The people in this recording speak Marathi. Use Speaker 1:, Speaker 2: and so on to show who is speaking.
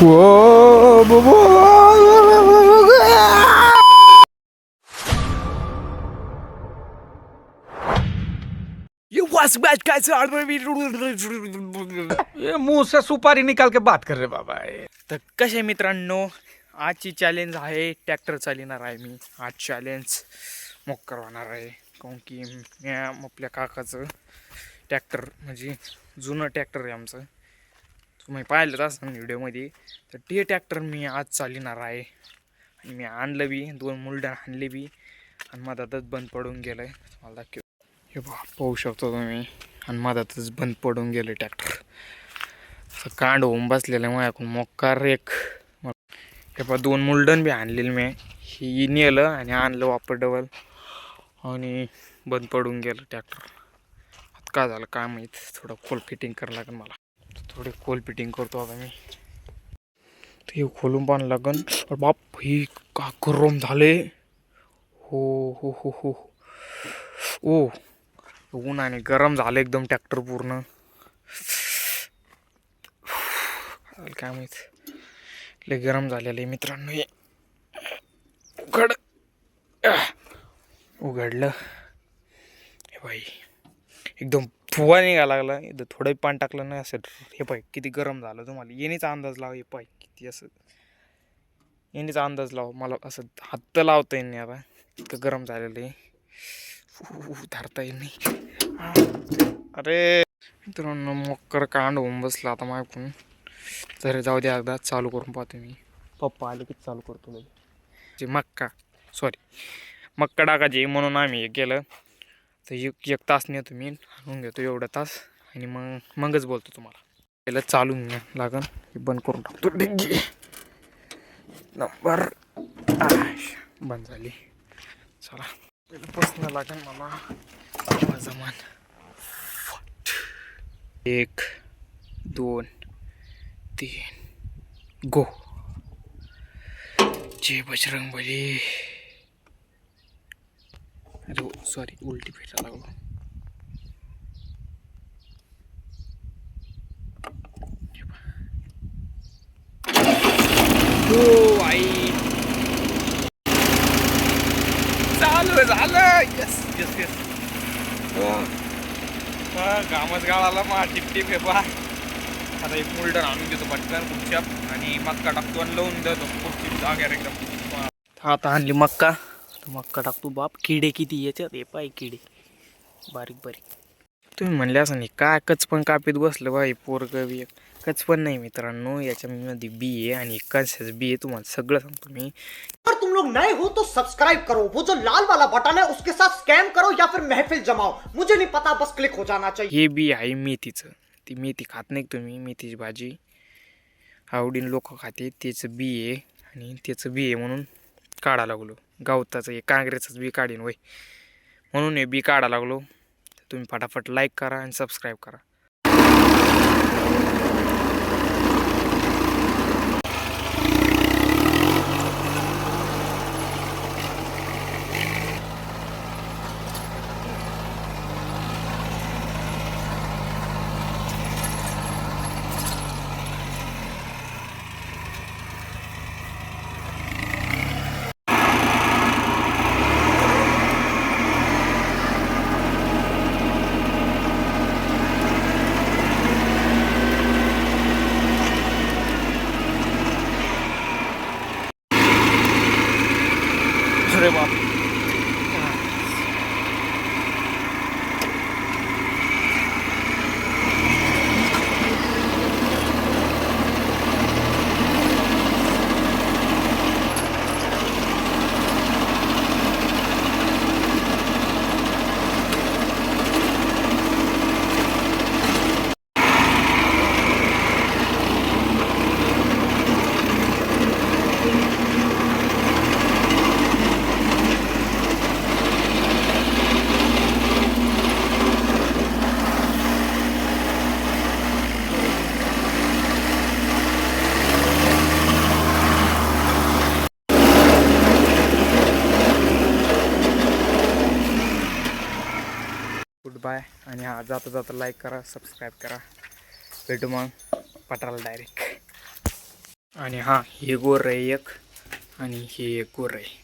Speaker 1: ये मुंह से सुपारी निकाल के बात कर रहे बाबा.
Speaker 2: तर कसे मित्रांनो, आजची चॅलेंज आहे ट्रॅक्टर चालवणार आहे मी. आज चॅलेंज मोक्कर होणार आहे काऊन की मी आपल्या काकाचं ट्रॅक्टर म्हणजे जुनं ट्रॅक्टर आहे आमचं, तुम्ही पाहिलंच असं व्हिडिओमध्ये. तर ते ट्रॅक्टर मी आज चालवणार आहे आणि मी आणलं बी, 2 मुलड्या आणले बी आणि मधातच बंद पडून गेलं आहे. मला दाखव, हे पाहू शकतो तुम्ही, आणि मधातच बंद पडून गेलं ट्रॅक्टर. कांड होऊन बसलेलं आहे माझ्याकडून मोक्कार एक. हे पहा 2 मुलडण बी आणलेलं मी, ही नेलं आणि आणलं वापर डबल आणि बंद पडून गेलं ट्रॅक्टर. आता काय झालं काय माहीत, थोडं खोल फिटिंग करावं लागेल मला. थोडी खोल फिटिंग करतो आता मी. ते खोलून पाहावं लागेल. बाप ही का गरम झाले. हो हो हो हो ओ, उन्हाने गरम झालं एकदम ट्रॅक्टर पूर्ण. काय माहित, लय गरम झालेलं आहे मित्रांनो. हे उघडलं हे बाई, एकदम फुवा निघायला लागला. इथं थोडं पाणी टाकलं नाही असं. हे पाय किती गरम झालं, तुम्हाला येणेचा अंदाज लाव. हे पाय किती असं येणेचा अंदाज लाव. मला असं हात तर लावता येईल नाही आता, इतकं गरम झालेलं आहे. धरता येईल नाही. अरे मित्रांनो, मोक्कर कांड होऊन बसला आता माझ्याकडून. तर जाऊ द्या, एकदा चालू करून पाहतो मी. पप्पा आले की चालू करतो जे मक्का टाकायची म्हणून आम्ही हे केलं. तर एक तास नेतो मी, आणून घेतो एवढा तास आणि मगच बोलतो तुम्हाला. पहिलं चालून घ्या लागन, हे बंद करून टाकतो. डिग्गी नंबर बंद झाली. चला पहिलं पसणं लागेल मला जमान. 1 2 3 गो. जय बजरंगबली. अरे सॉरी, उलटी फिरायला लागलो. हो आई, चालू झालं. Yes yes yes. घामच गाळाला मा टिपटिप. हे पहा, आता एक मुलडण आणून देतो पटकन कुठच्याप आणि मक्का टाकतो आणि लावून देतो पुढची जाग्यावर एकदम. आता आणली मक्का, मक्का टाकतो. बाप किडे किती याच्यात, हे पाय किडे बारीक बारीक. तुम्ही म्हणले असं नाही काय कचपण कापीत बसलं बाई पोरग बी. कचपण नाही मित्रांनो, याच्यामध्ये बी आहे आणि कशाचं बी आहे तुम्हाला सगळं सांगतो मी.
Speaker 3: अगर तुम लोग नए हो तो सब्सक्राइब करो, वो जो लाल वाला बटन है उसके साथ स्कैम करो या फिर महफिल जमाओ, मुझे नहीं पता, बस क्लिक हो जाना चाहिए.
Speaker 2: हे बी आहे मेथीचं. ती मेथी खात नाही तुम्ही, मेथीची भाजी आवडीन लोक खाते. त्याचं बी आहे आणि त्याचं बी आहे म्हणून काढा लागलो. गवताचं हे काँग्रेसचं बी काढीन वय म्हणून हे बी काढा लागलो. तुम्ही फटाफट लाईक करा आणि सबस्क्राईब करा. अरे बाप, गुड बाय. आणि हा जाता जाता लाईक करा, सबस्क्राईब करा. भेटू मग पटाला डायरेक्ट. आणि हा हे गोर आहे एक आणि हे एक गोर आहे.